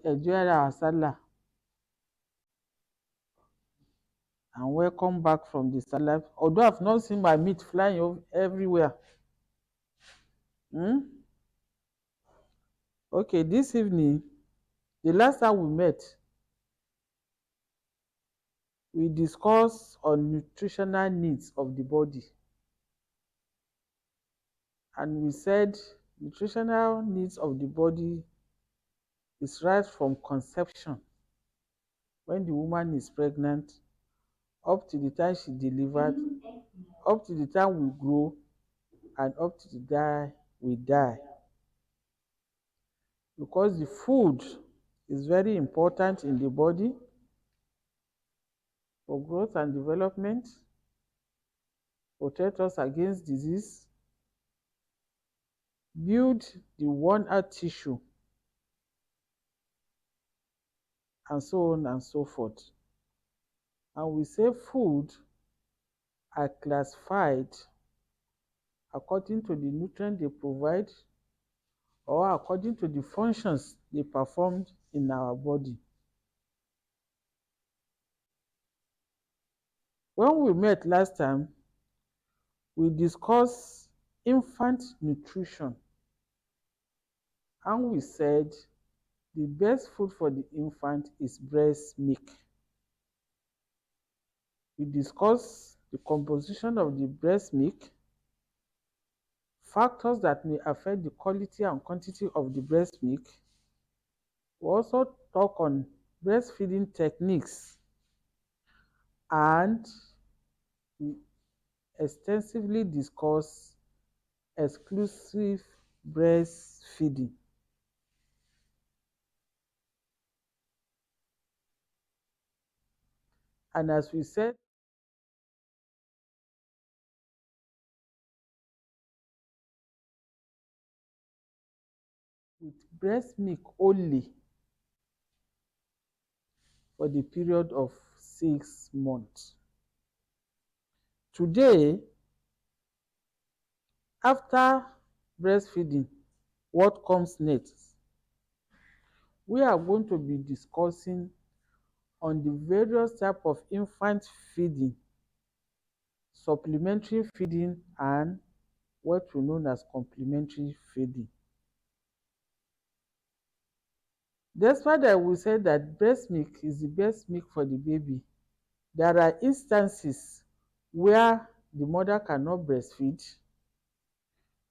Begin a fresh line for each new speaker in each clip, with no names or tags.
enjoyed our Salah, and welcome back from the Salah. Although I've not seen my meat flying everywhere. Okay, this evening, the last time we met, we discussed on nutritional needs of the body. And we said nutritional needs of the body is right from conception, when the woman is pregnant, up to the time she delivered, up to the time we grow, and up to the day we die. Because the food is very important in the body for growth and development, protect us against disease, build the worn-out tissue, and so on and so forth. And we say food are classified according to the nutrients they provide or according to the functions they perform in our body. When we met last time, we discussed infant nutrition, and we said the best food for the infant is breast milk. We discussed the composition of the breast milk, factors that may affect the quality and quantity of the breast milk. We also talk on breastfeeding techniques, and we extensively discuss exclusive breastfeeding. And as we said, with breast milk only for the period of 6 months. Today, after breastfeeding, what comes next? We are going to be discussing on the various types of infant feeding, supplementary feeding, and what we know as complementary feeding. Despite that we said that breast milk is the best milk for the baby, there are instances where the mother cannot breastfeed.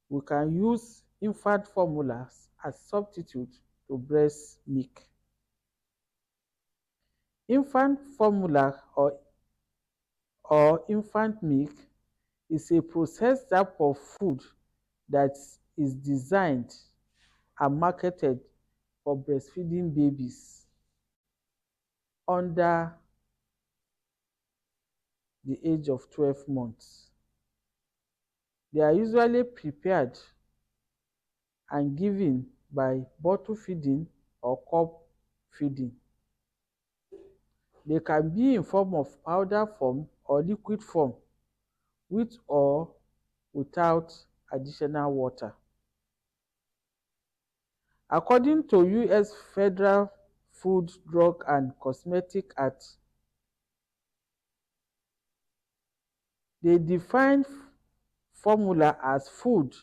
We can use infant formulas as substitute to breast milk. Infant formula or infant milk is a processed type of food that is designed and marketed for breastfeeding babies under the age of 12 months. They are usually prepared and given by bottle feeding or cup feeding. They can be in form of powder form or liquid form, with or without additional water. According to U.S. Federal Food, Drug, and Cosmetic Act, they define formula as food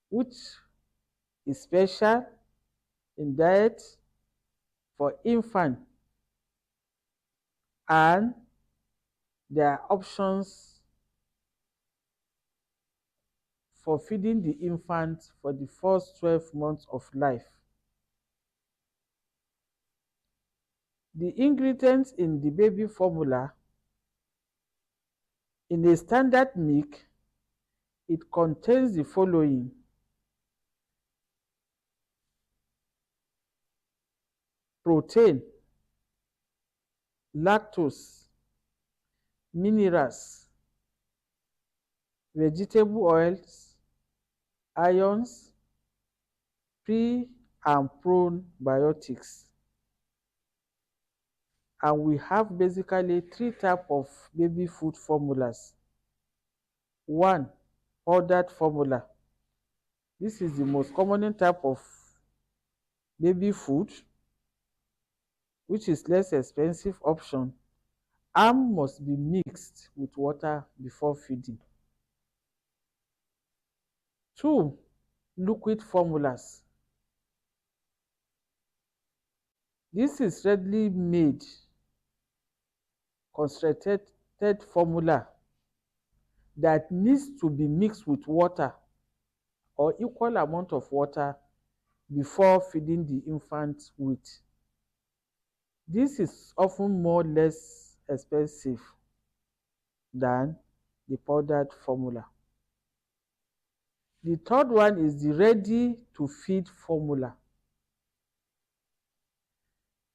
which is special in diet for infant, and there are options for feeding the infant for the first 12 months of life. The ingredients in the baby formula: in a standard milk, it contains the following: protein, lactose, minerals, vegetable oils, ions, pre and probiotics. And we have basically 3 types of baby food formulas. 1, powdered formula. This is the most common type of baby food. which is less expensive option, arm must be mixed with water before feeding. 2. Liquid formulas. This is readily made concentrated formula that needs to be mixed with water or equal amount of water before feeding the infant with. This is often more less expensive than the powdered formula. The third one is the ready to feed formula.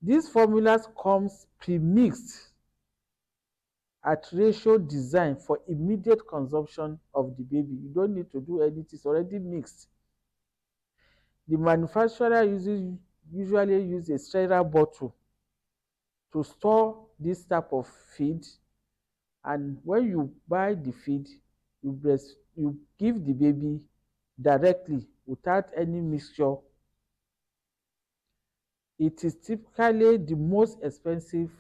These formulas comes pre-mixed at ratio designed for immediate consumption of the baby. You don't need to do anything, it's already mixed. The manufacturer usually use a sterile bottle to store this type of feed, and when you buy the feed, you give the baby directly without any mixture. It is typically the most expensive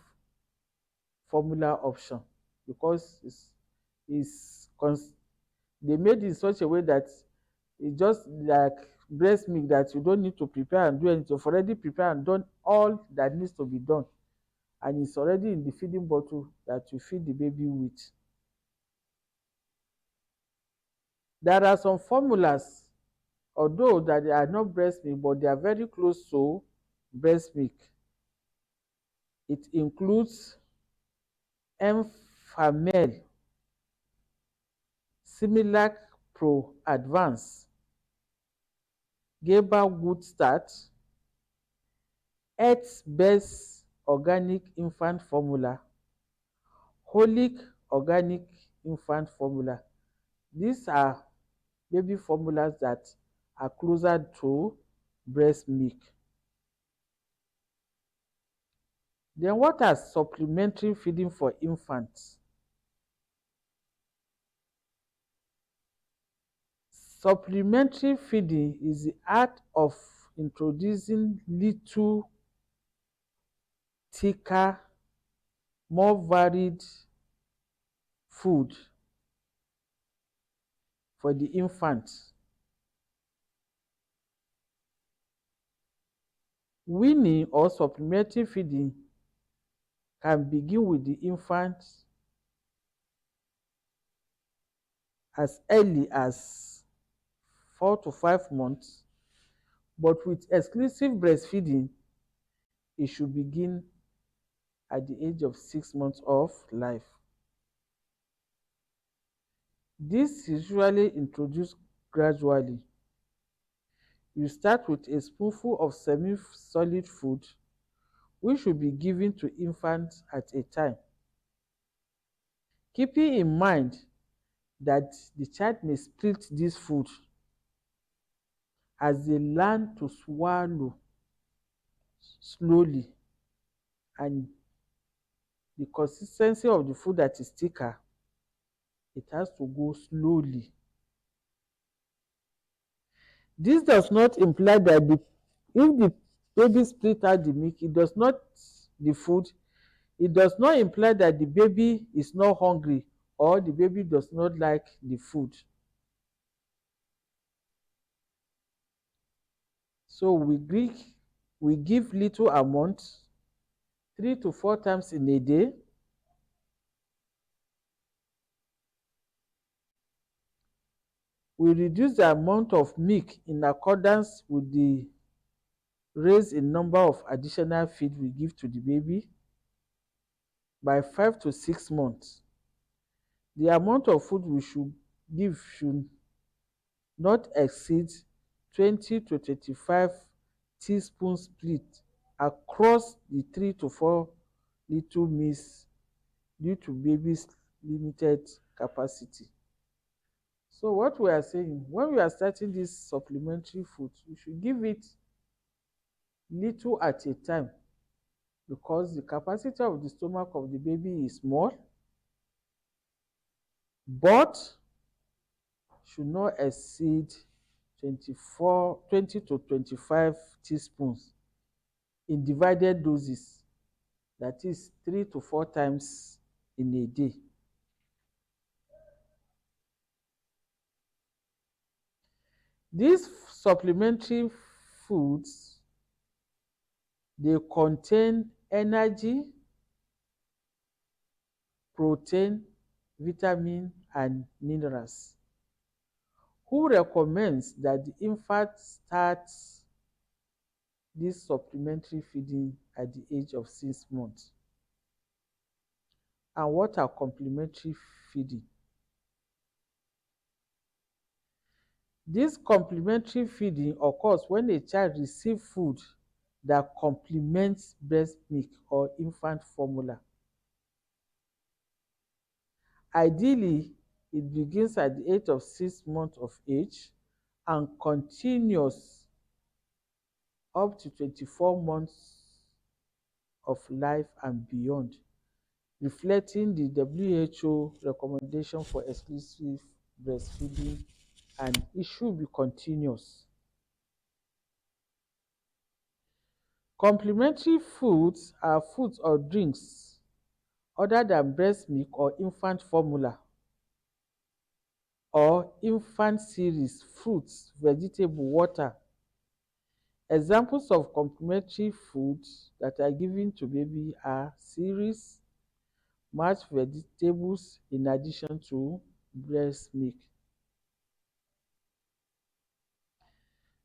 formula option because they made it in such a way that it's just like breast milk that you don't need to prepare and do anything. You've already prepared and done all that needs to be done, and it's already in the feeding bottle that you feed the baby with. There are some formulas, although that they are not breast milk, but they are very close to breast milk. It includes Enfamil, Similac Pro Advance, Gerber Good Start, Earth's Best Organic Infant Formula, Holic Organic Infant Formula. These are baby formulas that are closer to breast milk. Then what are supplementary feeding for infants? Supplementary feeding is the art of introducing little thicker, more varied food for the infant. Weaning or supplementary feeding can begin with the infant as early as 4 to 5 months, but with exclusive breastfeeding, it should begin at the age of 6 months of life. This is usually introduced gradually. You start with a spoonful of semi-solid food, which should be given to infants at a time. Keeping in mind that the child may split this food as they learn to swallow slowly, and the consistency of the food that is thicker, it has to go slowly. This does not imply that if the baby split out the milk, the food, it does not imply that the baby is not hungry or the baby does not like the food. So we give little amount 3 to 4 times in a day. We reduce the amount of milk in accordance with the raise in number of additional feed we give to the baby. By 5 to 6 months, the amount of food we should give should not exceed 20 to 25 teaspoons split across the 3 to 4 little meals due to baby's limited capacity. So what we are saying, when we are starting this supplementary food, we should give it little at a time, because the capacity of the stomach of the baby is small, but should not exceed 20 to 25 teaspoons in divided doses that is 3 to 4 times in a day. These supplementary foods, they contain energy, protein, vitamin, and minerals. Who recommends that the infant starts this supplementary feeding at the age of 6 months? And what are complementary feeding? This complementary feeding occurs when a child receives food that complements breast milk or infant formula. Ideally, it begins at the age of 6 months of age and continues up to 24 months of life and beyond, reflecting the WHO recommendation for exclusive breastfeeding, and it should be continuous. Complementary foods are foods or drinks other than breast milk or infant formula or infant cereals, fruits, vegetable, water. Examples of complementary foods that are given to baby are cereals, mashed vegetables in addition to breast milk.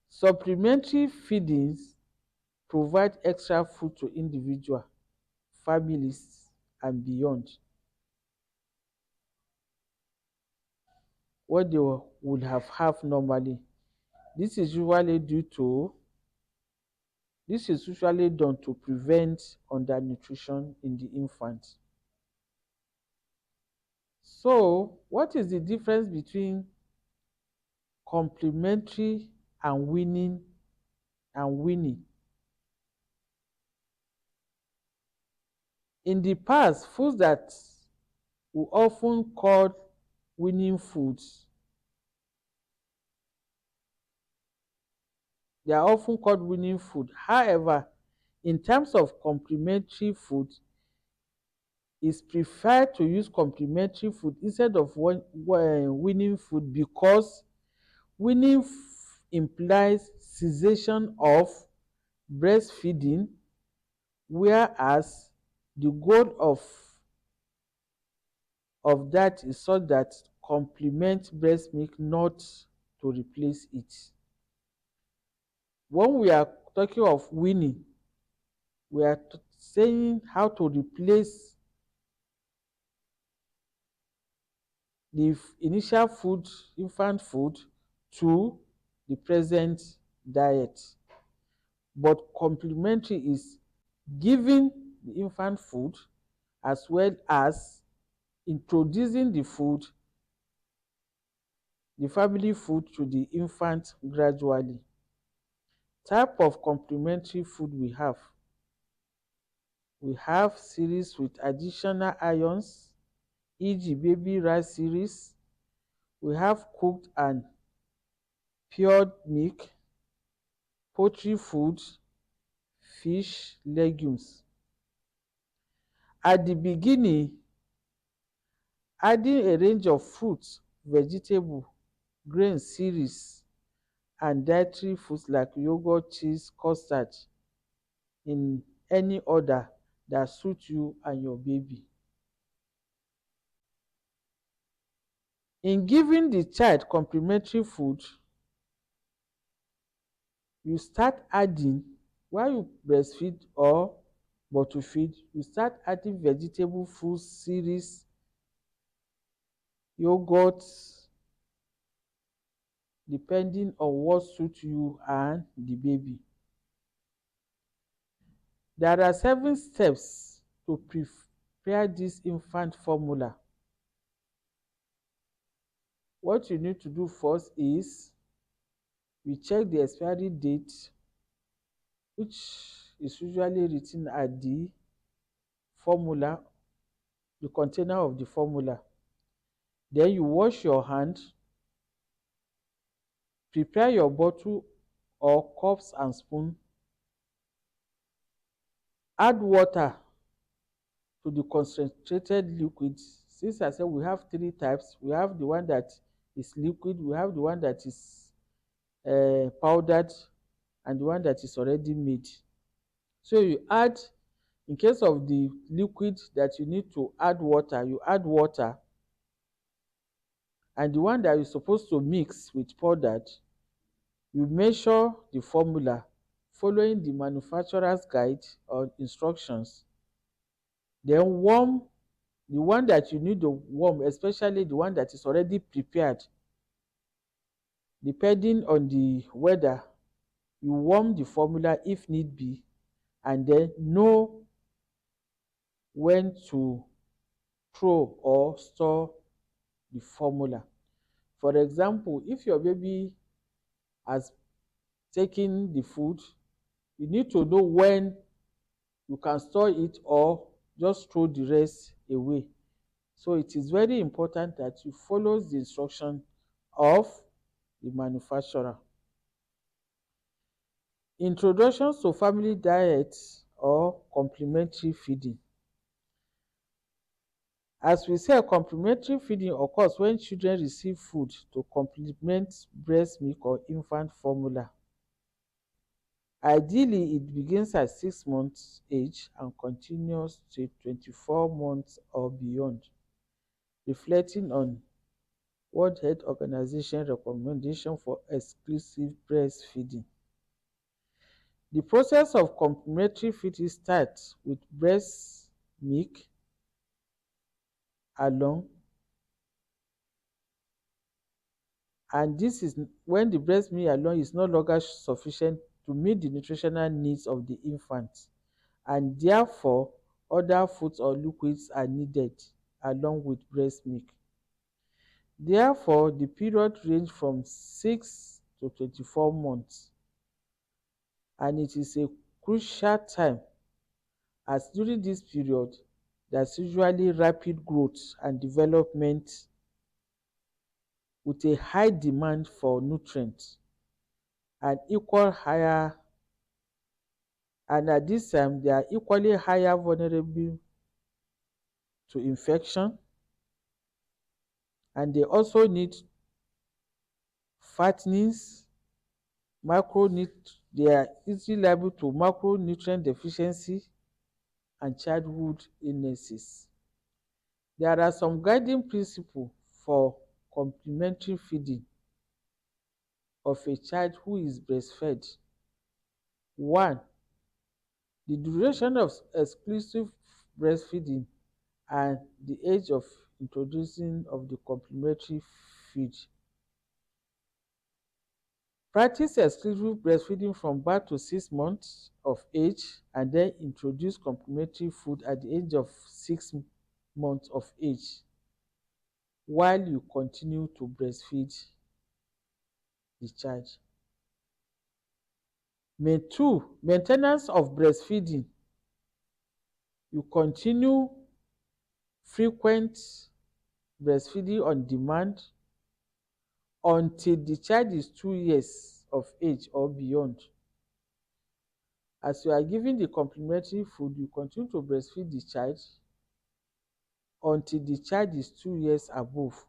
Supplementary feedings provide extra food to individuals, families, and beyond what they would have normally. This is usually done to prevent undernutrition in the infant. So, what is the difference between complementary and weaning? In the past, foods that we often called weaning foods, they are often called weaning food. However, in terms of complementary food, it's preferred to use complementary food instead of weaning food, because weaning implies cessation of breastfeeding, whereas the goal of that is so that complement breast milk, not to replace it. When we are talking of weaning, we are saying how to replace the initial food, infant food, to the present diet. But complementary is giving the infant food as well as introducing the family food to the infant gradually. Type of complementary food we have. We have cereals with additional ions, e.g. baby rice cereals. We have cooked and cured milk, poultry food, fish, legumes. At the beginning, adding a range of fruits, vegetables, grains, cereals, and dietary foods like yogurt, cheese, custard in any order that suits you and your baby. In giving the child complementary food, you start adding, while you breastfeed or bottle feed, you start adding vegetable, fruits, cereals, yogurt, depending on what suits you and the baby. There are 7 steps to prepare this infant formula. What you need to do first is you check the expiry date, which is usually written at the formula, the container of the formula. Then you wash your hand, prepare your bottle or cups and spoon, add water to the concentrated liquid. Since I said we have three types, we have the one that is liquid, we have the one that is powdered, and the one that is already made. So you add, in case of the liquid that you need to add water, you add water, and the one that you're supposed to mix with powdered, you measure the formula following the manufacturer's guide or instructions. Then warm the one that you need to warm, especially the one that is already prepared. Depending on the weather, you warm the formula if need be, and then know when to throw or store the formula. For example, if your baby has taken the food, you need to know when you can store it or just throw the rest away. So it is very important that you follow the instruction of the manufacturer. Introductions to family diet or complementary feeding. As we said, complementary feeding occurs when children receive food to complement breast milk or infant formula. Ideally, it begins at 6 months age and continues to 24 months or beyond, reflecting on World Health Organization recommendation for exclusive breastfeeding. The process of complementary feeding starts with breast milk alone, and this is when the breast milk alone is no longer sufficient to meet the nutritional needs of the infant, and therefore other foods or liquids are needed along with breast milk. Therefore, the period range from 6 to 24 months, and it is a crucial time, as during this period there's usually rapid growth and development with a high demand for nutrients and equal higher, and at this time they are equally higher vulnerable to infection, and they also need fatness, they are easily liable to macronutrient deficiency and childhood illnesses. There are some guiding principles for complementary feeding of a child who is breastfed. 1. The duration of exclusive breastfeeding and the age of introducing of the complementary feed. Practice exclusive breastfeeding from birth to 6 months of age, and then introduce complementary food at the age of 6 months of age while you continue to breastfeed the child. 2. Maintenance of breastfeeding. You continue frequent breastfeeding on demand until the child is 2 years of age or beyond. As you are giving the complementary food, you continue to breastfeed the child until the child is 2 years above.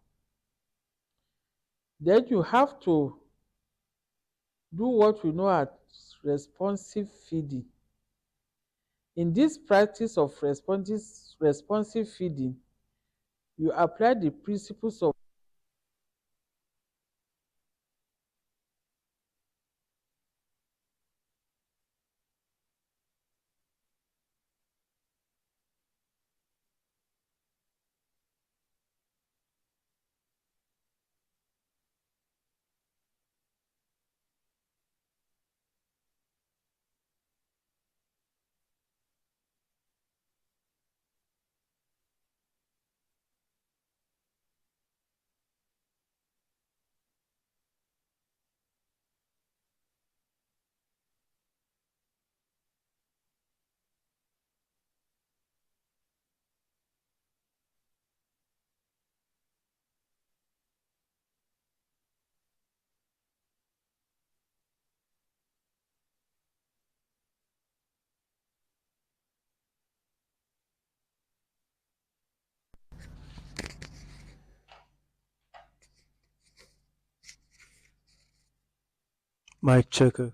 Then you have to do what we know as responsive feeding. In this practice of responsive feeding, you apply the principles of
Mic checker.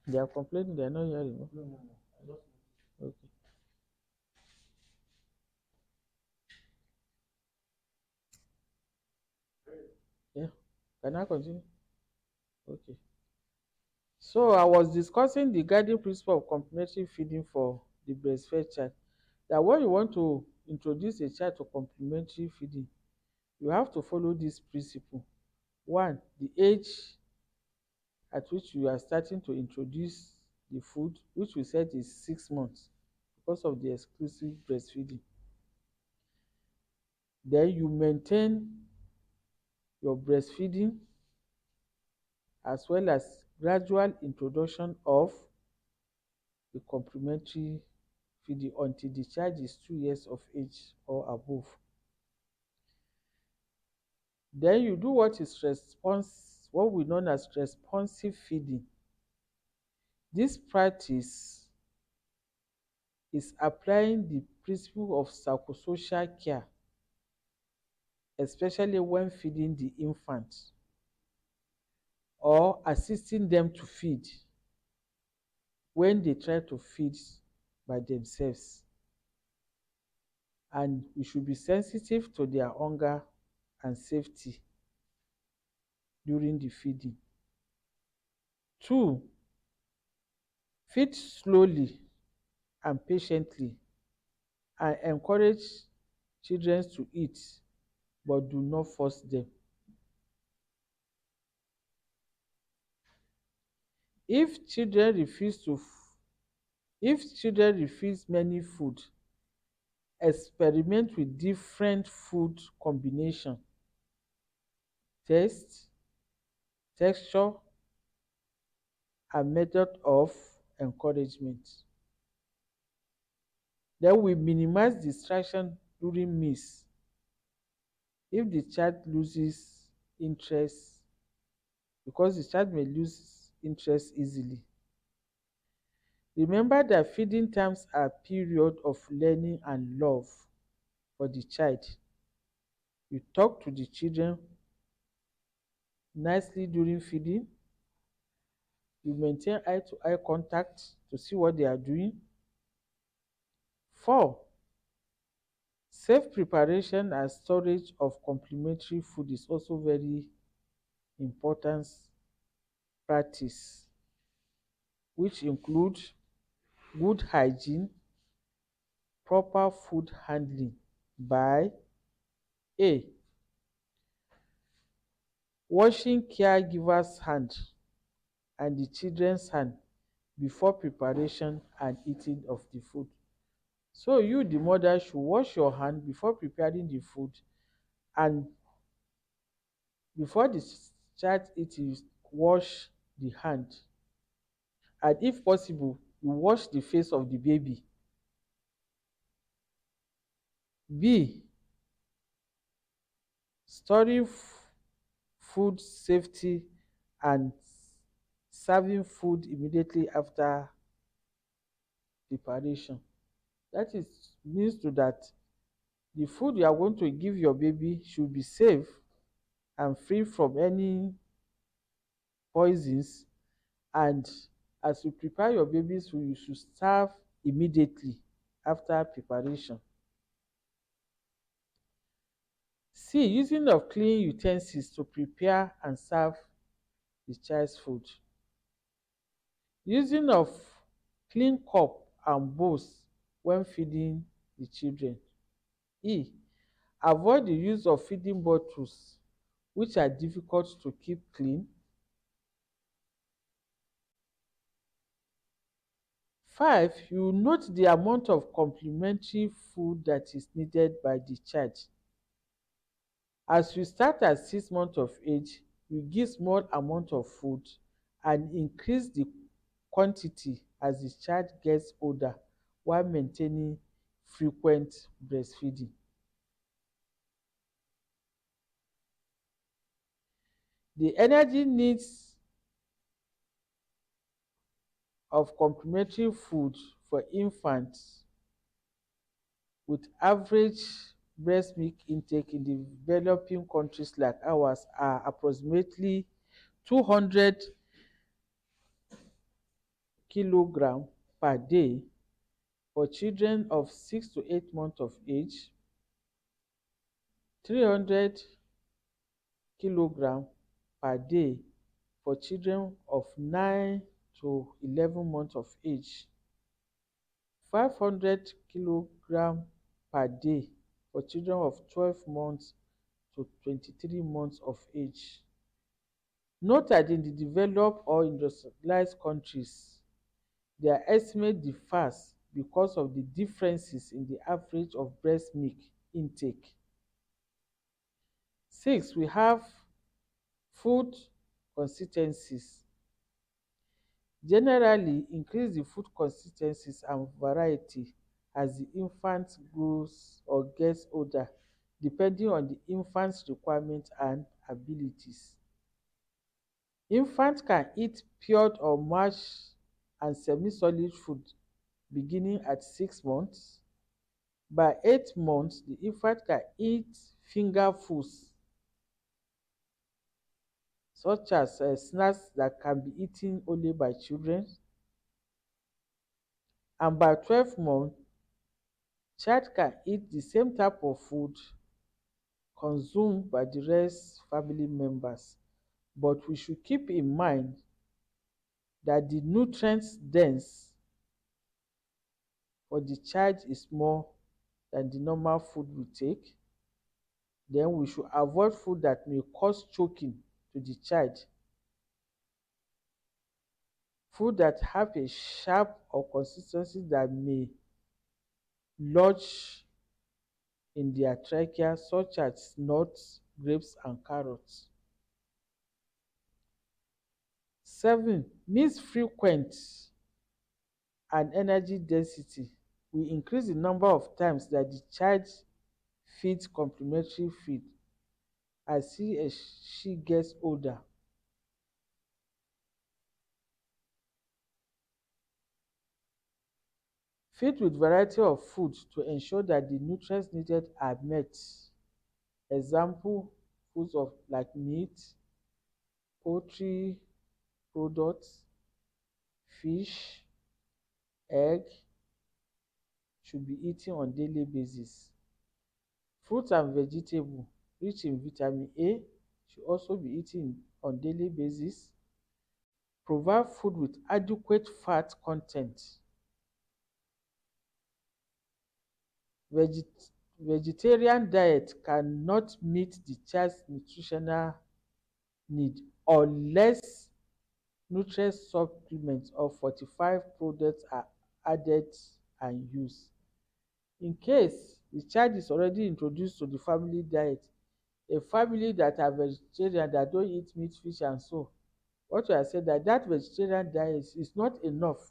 They are complaining they are not hearing. Okay. Yeah. Can I continue? Okay. So I was discussing the guiding principle of complementary feeding for the breastfed child. That when you want to introduce a child to complementary feeding, you have to follow this principle. One, the age at which you are starting to introduce the food, which we said is 6 months because of the exclusive breastfeeding. Then you maintain your breastfeeding as well as gradual introduction of the complementary feeding until the child is 2 years of age or above. Then you do what we know as responsive feeding. This practice is applying the principle of psychosocial care, especially when feeding the infant or assisting them to feed when they try to feed by themselves. And we should be sensitive to their hunger and safety during the feeding. Two, feed slowly and patiently and encourage children to eat, but do not force them. If children refuse to if children refuse many food, experiment with different food combination, taste, texture, and method of encouragement. Then we minimize distraction during meals. If the child loses interest, because the child may lose interest easily, remember that feeding times are period of learning and love for the child. You talk to the children nicely during feeding. You maintain eye to eye contact to see what they are doing. 4, safe preparation and storage of complementary food is also very important practice, which include good hygiene, proper food handling by A, washing caregiver's hand and the children's hand before preparation and eating of the food. So you, the mother, should wash your hand before preparing the food, and before the child eats, you wash the hand. And if possible, you wash the face of the baby. B, storing food safety and serving food immediately after preparation. That is means to that the food you are going to give your baby should be safe and free from any poisons. And as you prepare your baby's food, you should serve immediately after preparation. C, using of clean utensils to prepare and serve the child's food. Using of clean cup and bowls when feeding the children. E, avoid the use of feeding bottles which are difficult to keep clean. 5, you note the amount of complementary food that is needed by the child. As you start at 6 months of age, you give small amount of food and increase the quantity as the child gets older while maintaining frequent breastfeeding. The energy needs of complementary food for infants with average breast milk intake in developing countries like ours are approximately 200 kilogram per day for children of 6 to 8 months of age, 300 kilogram per day for children of 9 to 11 months of age, 500 kilogram per day for children of 12 months to 23 months of age. Note that in the developed or industrialized countries, their estimate differs because of the differences in the average of breast milk intake. 6. We have food consistencies. Generally, increase the food consistencies and variety as the infant grows or gets older, depending on the infant's requirements and abilities. Infants can eat cured or mashed and semi-solid food beginning at 6 months. By 8 months, the infant can eat finger foods such as snacks that can be eaten only by children. And by 12 months, child can eat the same type of food consumed by the rest family members. But we should keep in mind that the nutrients dense for the child is more than the normal food we take. Then we should avoid food that may cause choking to the child. Food that have a sharp or consistency that may lodge in their trachea, such as nuts, grapes, and carrots. 7. Meals frequent and energy density will increase the number of times that the child feeds complementary feed as he or she gets older. Feed with variety of food to ensure that the nutrients needed are met. Example, foods of like meat, poultry products, fish, egg should be eaten on daily basis. Fruits and vegetables rich in vitamin A should also be eaten on daily basis. Provide food with adequate fat content. Vegetarian diet cannot meet the child's nutritional need unless nutrient supplements or fortified products are added and used. In case the child is already introduced to the family diet, a family that are vegetarian that don't eat meat, fish and so, what you are saying that that vegetarian diet is not enough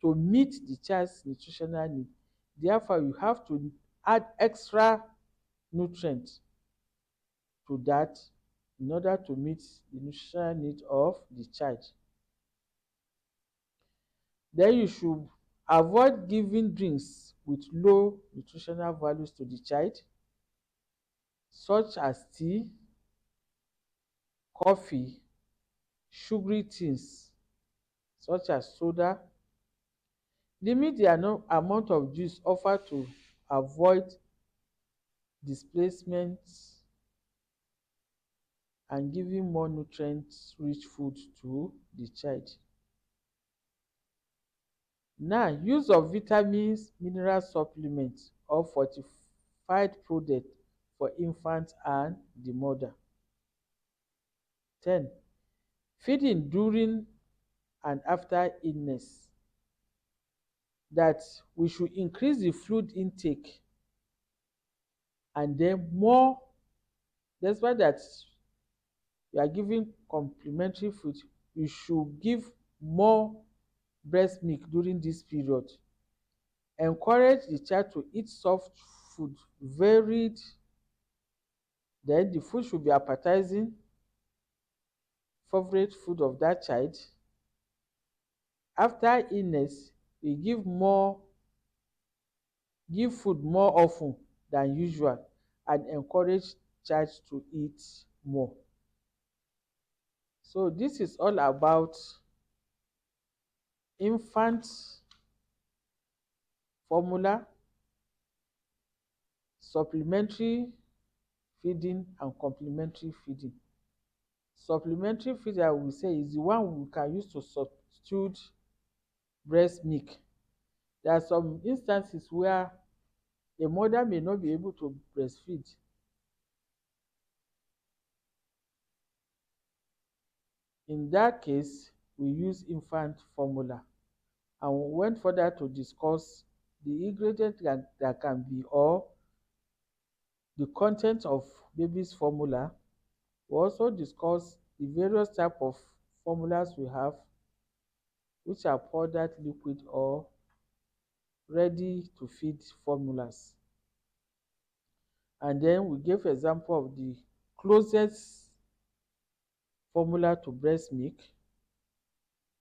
to meet the child's nutritional need. Therefore, you have to add extra nutrients to that in order to meet the nutritional need of the child. Then you should avoid giving drinks with low nutritional values to the child, such as tea, coffee, sugary things such as soda. Limit the amount of juice offered to avoid displacement and giving more nutrient-rich food to the child. Now, use of vitamins, mineral supplements, or fortified products for infants and the mother. 10. Feeding during and after illness. That we should increase the fluid intake and then more, despite that we are giving complementary food, you should give more breast milk during this period. Encourage the child to eat soft food, varied. Then the food should be appetizing, favorite food of that child. After illness, we give more give food more often than usual, and encourage child to eat more. So this is all about infant formula, supplementary feeding, and complementary feeding. Supplementary feeding, I will say, is the one we can use to substitute breast milk. There are some instances where a mother may not be able to breastfeed. In that case, we use infant formula, and we went further to discuss the ingredients that can be, or the content of baby's formula. We also discuss the various type of formulas we have, which are powdered, liquid, or ready to feed formulas. And then we gave example of the closest formula to breast milk,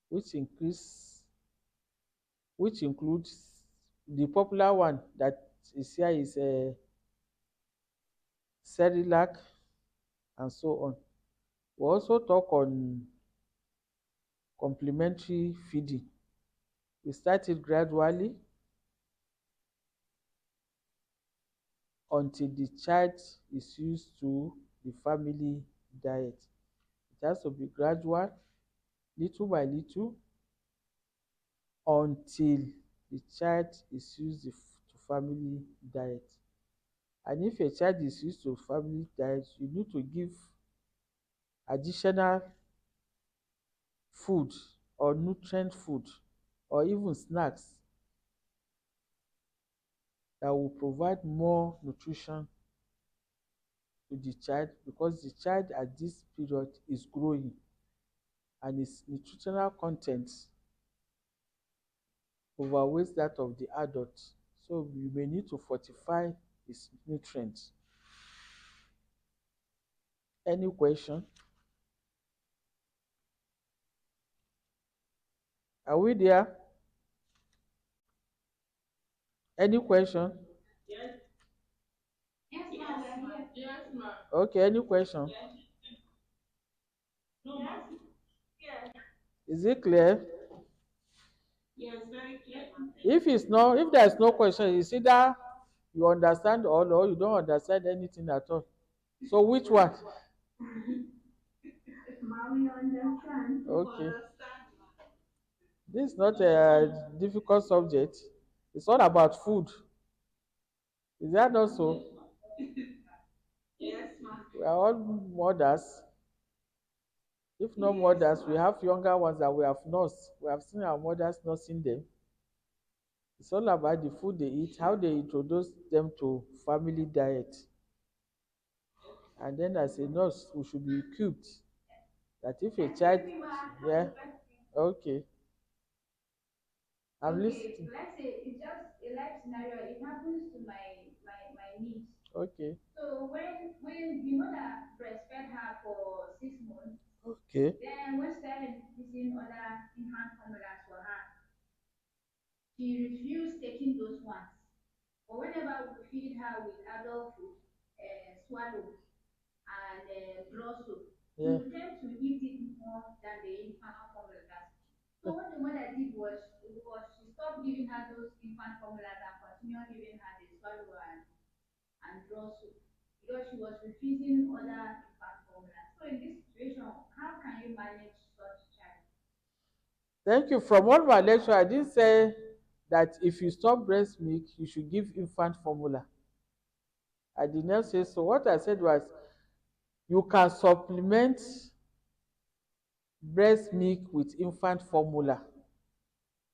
which includes the popular one that is here is Cerelac, and so on. We also talk on complementary feeding. We start it gradually until the child is used to the family diet. It has to be gradual, little by little, until the child is used to family diet. And if a child is used to family diet, you need to give additional food, or nutrient food, or even snacks that will provide more nutrition to the child, because the child at this period is growing and its nutritional content overweighs that of the adult. So you may need to fortify its nutrients. Any question? Are we there? Any question?
Yes, ma'am, we are here.
Okay, any question?
Yes.
Is it clear? If there's no question, it's either you understand all or you don't understand anything at all. So which one?
Ma'am, we understand.
Okay. This is not a difficult subject. It's all about food. Is that not so?
Yes, ma'am.
We are all mothers. If not mothers, we have younger ones that we have nursed. We have seen our mothers nursing them. It's all about the food they eat, how they introduce them to family diet. And then as a nurse, we should be equipped that if a child,
Excuse me, ma'am.
yeah, okay, I'm
Okay,
listening.
let's say it's just a life scenario. It happens to my niece.
Okay,
So when the mother breastfed her for 6 months,
okay,
then when started introducing other infant formulas for her, she refused taking those ones. But whenever we feed her with adult food, swallow and draw soup, she
yeah.
would tend to eat it more than the infant formulas. So what the mother did was she stopped giving her those infant formulas and continued giving her the swallow and draw soup because she was refusing other infant formulas. So in this situation, how can you manage such child?
Thank you. From all my lecture, I didn't say that if you stop breast milk, you should give infant formula. I did not say so. What I said was you can supplement breast milk with infant formula.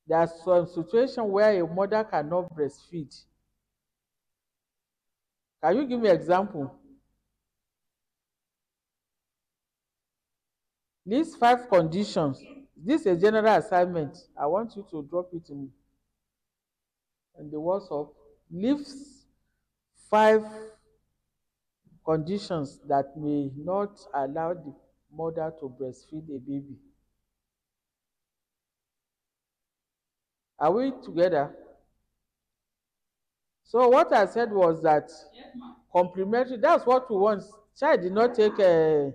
There are some situations where a mother cannot breastfeed. Can you give me an example? List 5 conditions. This is a general assignment. I want you to drop it in the WhatsApp. List 5 conditions that may not allow the mother to breastfeed a baby. Are we together? So what I said was that complementary, that's what we want. Child did not take a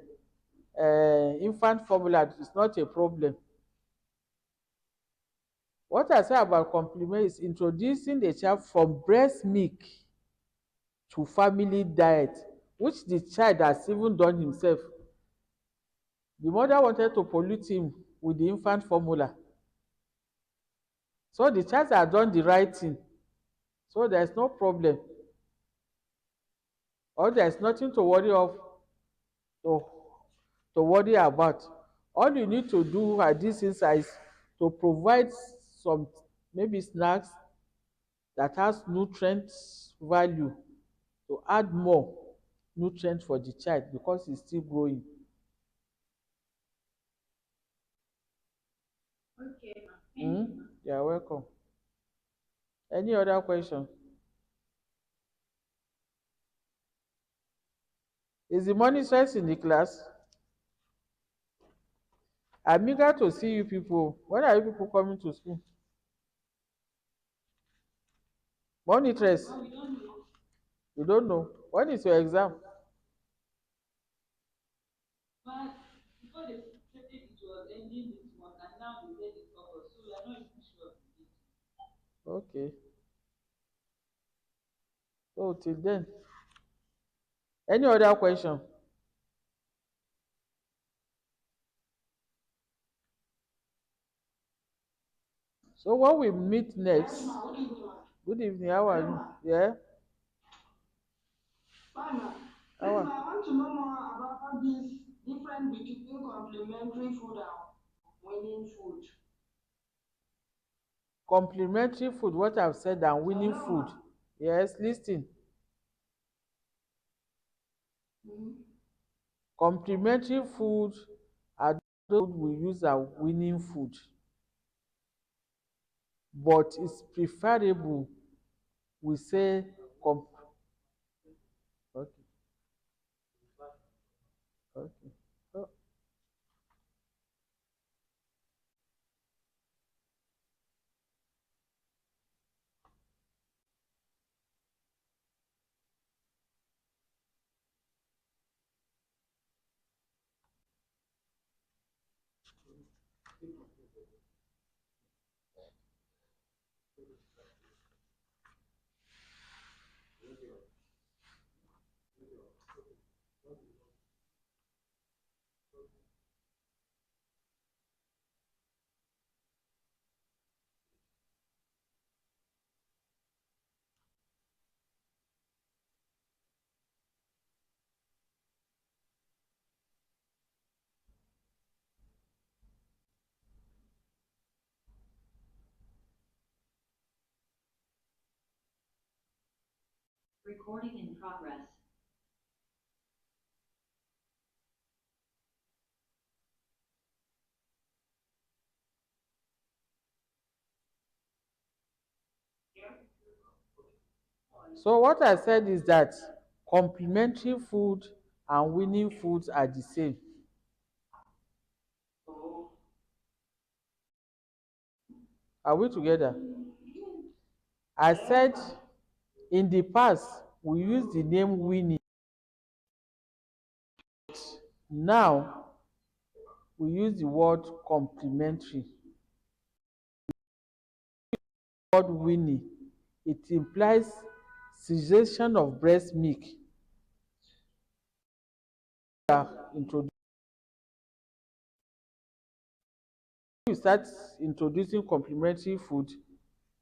infant formula, it's not a problem. What I say about complement is introducing the child from breast milk to family diet, which the child has even done himself. The mother wanted to pollute him with the infant formula. So the child has done the right thing. So there's no problem. Or there's nothing to worry of to, to worry about. All you need to do at this is to provide some maybe snacks that has nutrient value, to add more nutrient for the child because he's still growing.
Okay, ma. Thank you, ma.
You're welcome. Any other question? Is the money stress in the class? I'm eager to see you people. When are you people coming to school? Money stress?
No, we don't know.
You don't know. When is your exam?
But before they said it was ending this month, and now they said it's August, so we are not even sure of the date.
Okay. So till then. Any other question? So when we meet next, good evening, how are you? Yeah?
Mama,
How
please,
are
I want to know more about this difference between complementary food and winning food.
Complementary food, what I've said, and winning
Hello,
food?
ma.
Yes, listen.
Mhm.
Complementary food are those we use as winning food, but it's preferable we say com okay, okay. So,
Recording in progress.
so what I said is that complementary food and winning foods are the same.
Oh,
Are we together? I
yes,
said
ma.
in the past we use the name winning. Now we use the word complementary. The word winning, it implies cessation of breast milk. Introduce you start introducing complementary food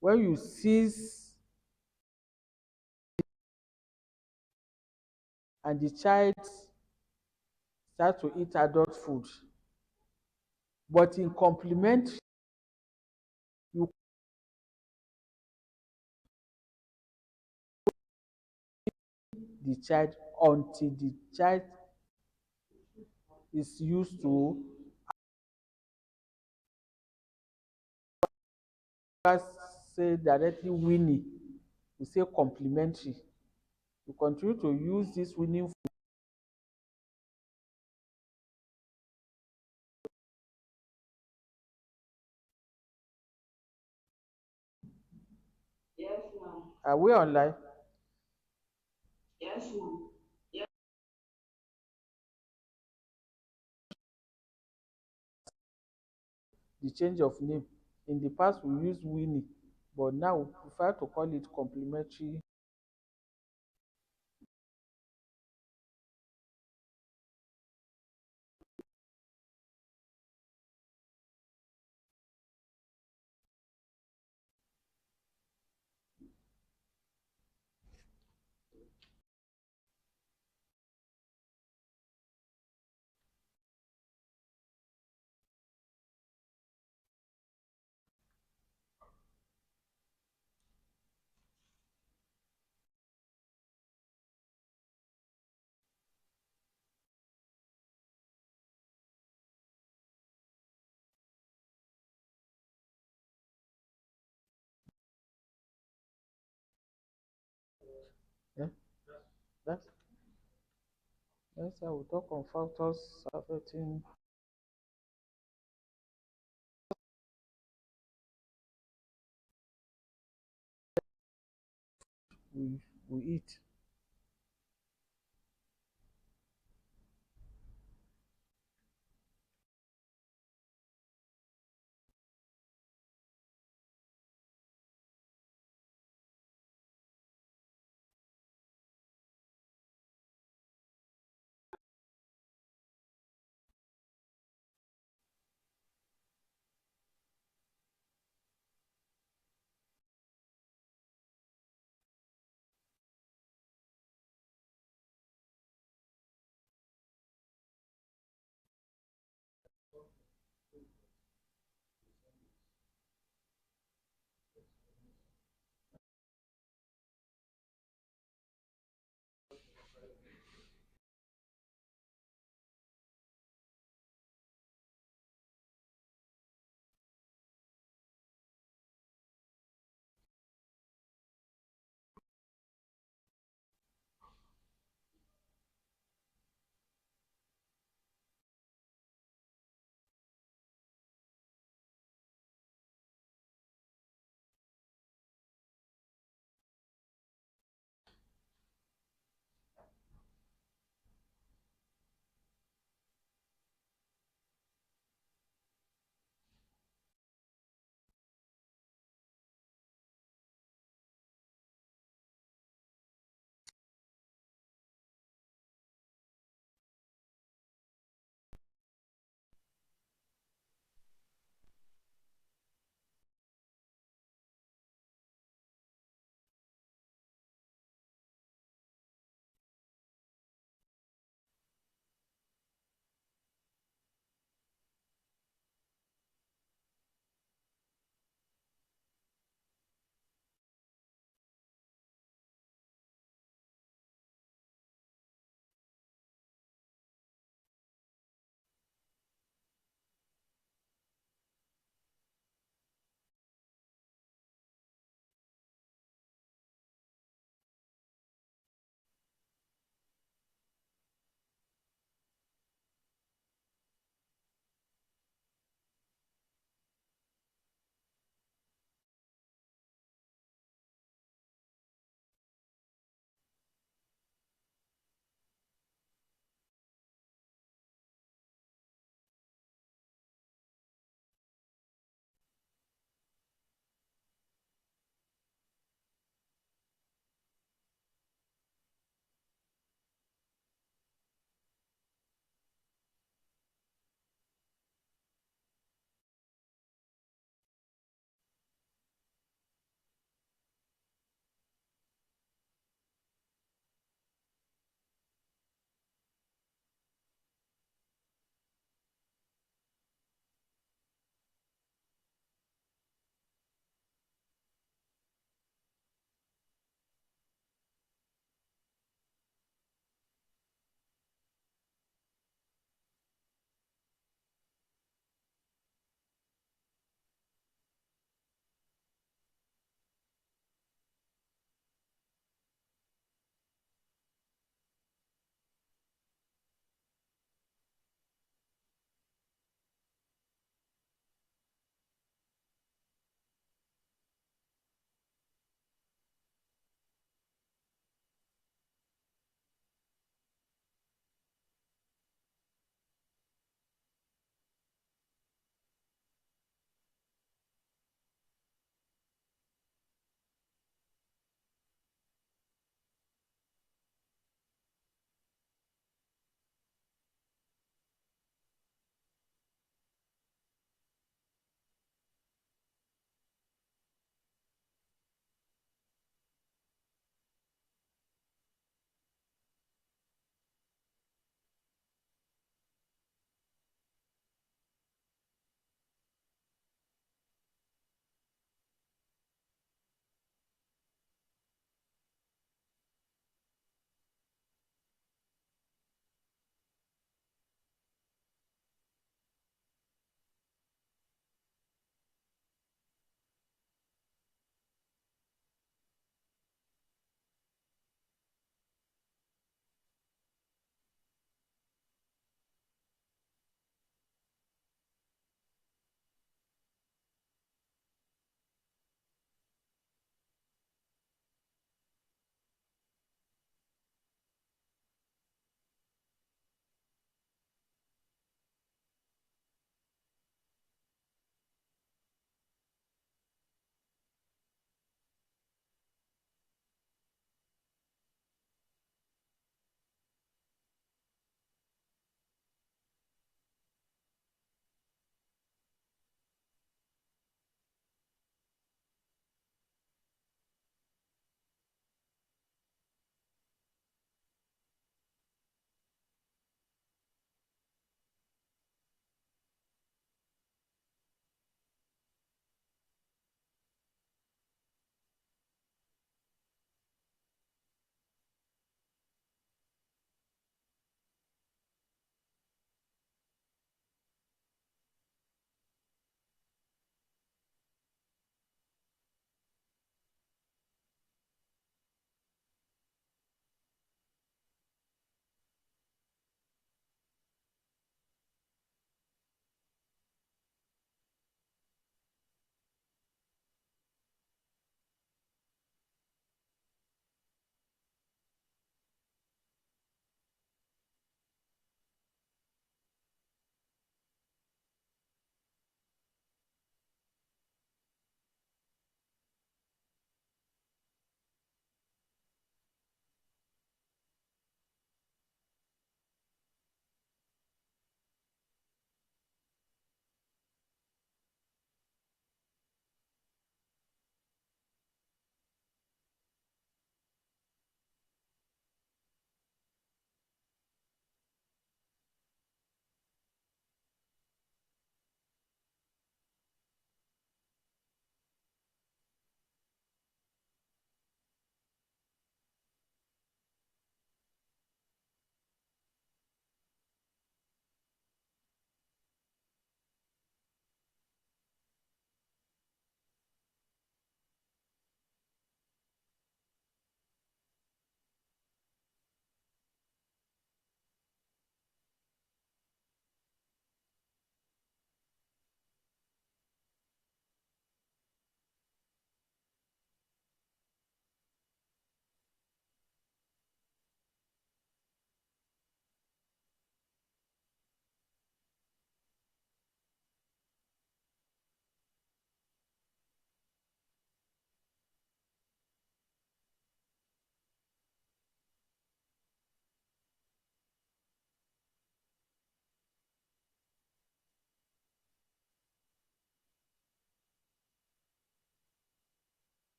when you cease and the child start to eat adult food. But in complementary, you the child until the child is used to say directly winning. We say complementary. You continue to use this winning food.
Yes, ma'am.
Are we online?
Yes, ma'am.
The change of name. In the past, we used Winnie, but now we prefer to call it complementary. Yeah, that's I will talk on factors affecting we we eat.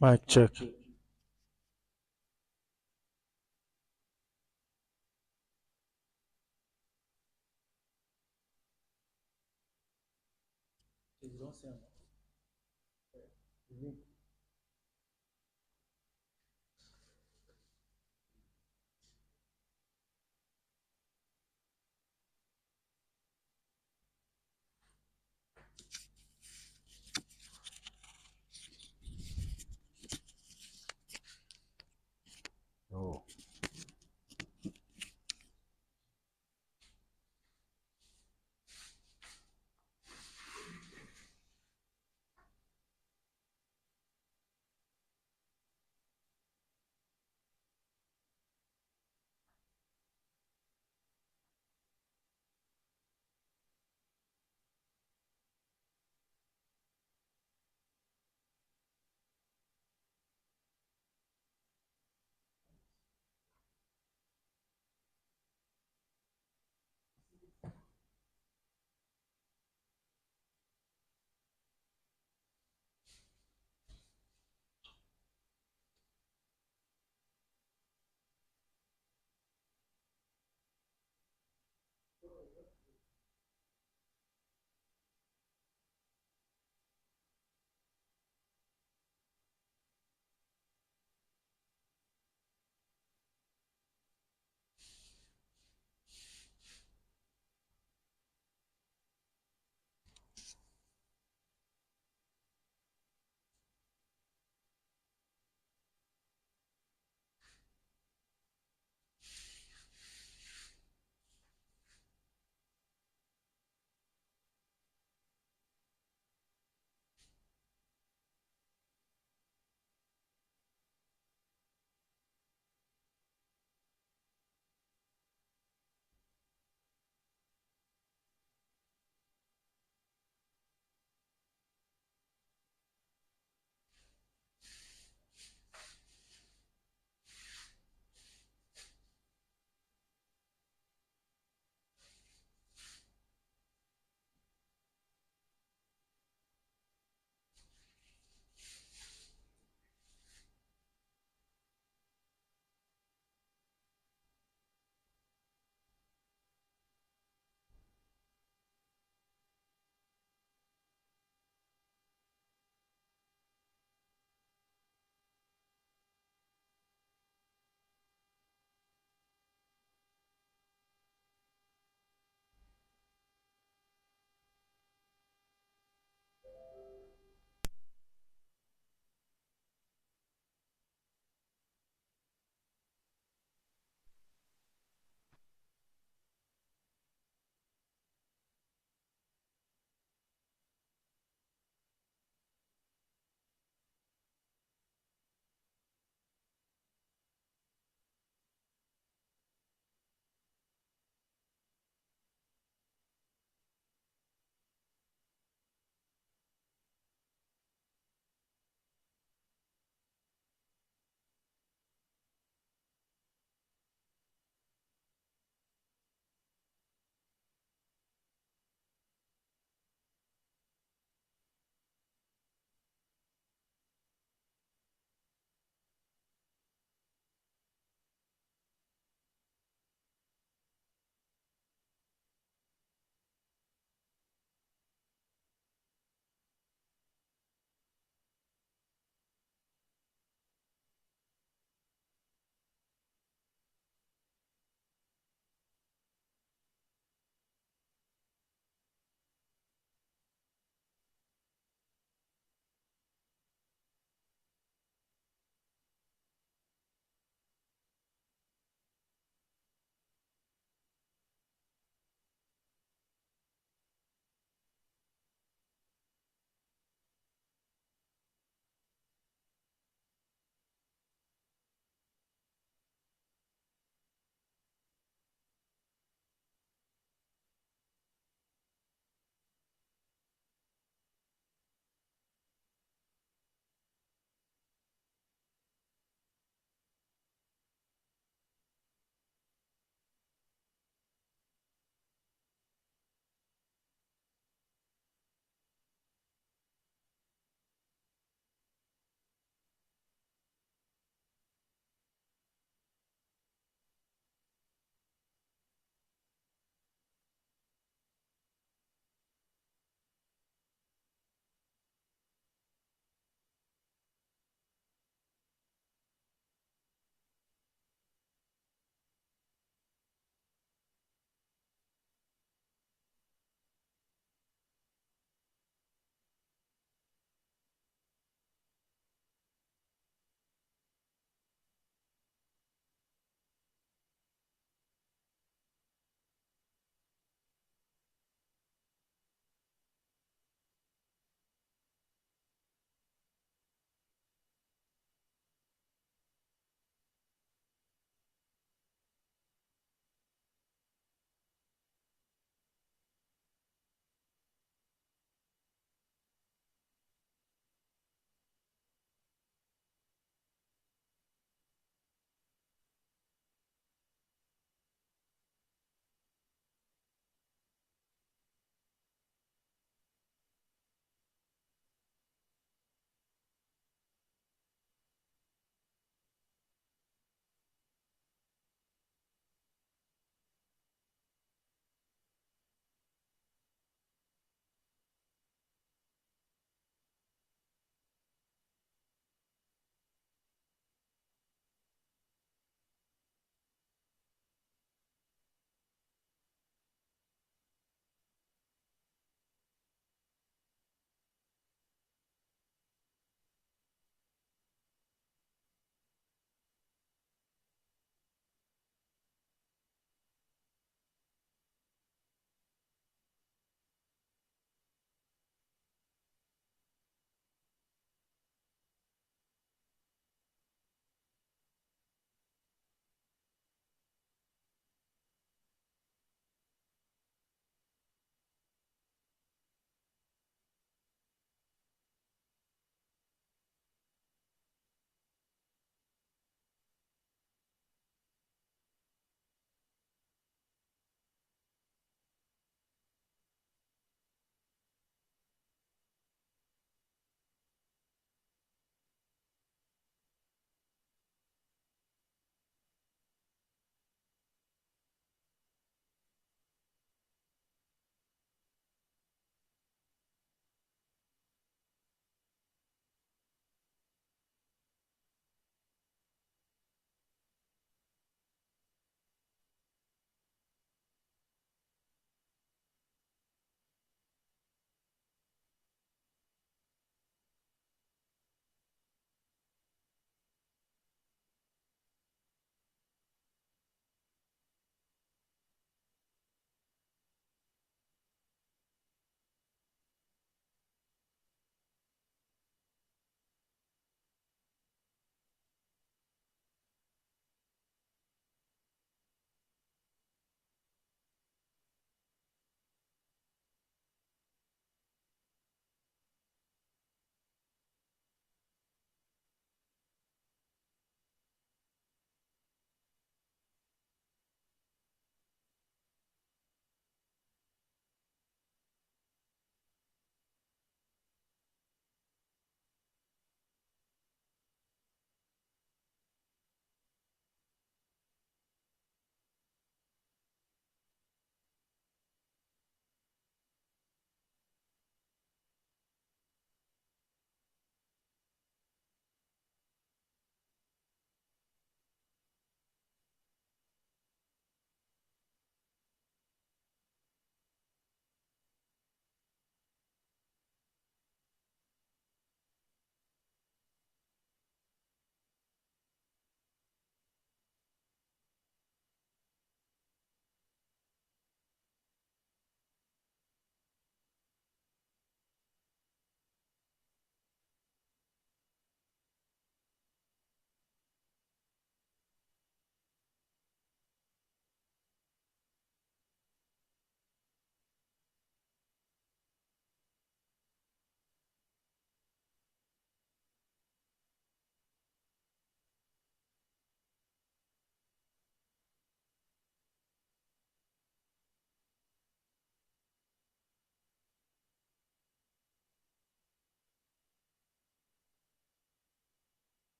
Mic check.
Oh,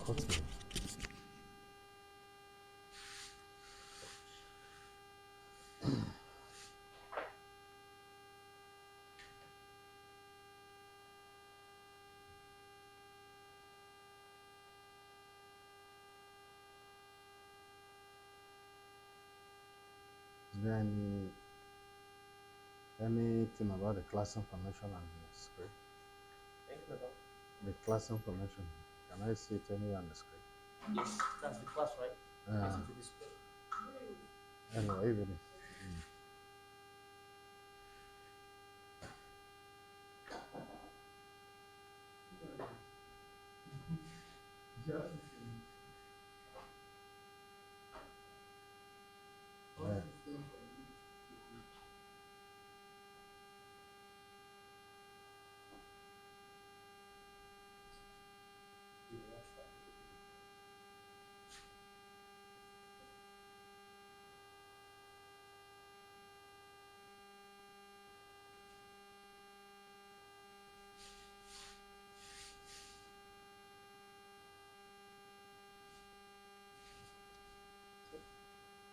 Okay. Is there anything about the class information on the screen? The class information. Can I see it anywhere on the screen?
Yes, that's the class, right?
Yeah.
Listen to this.
Anyway, even if. Yeah.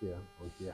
Yeah, oh yeah.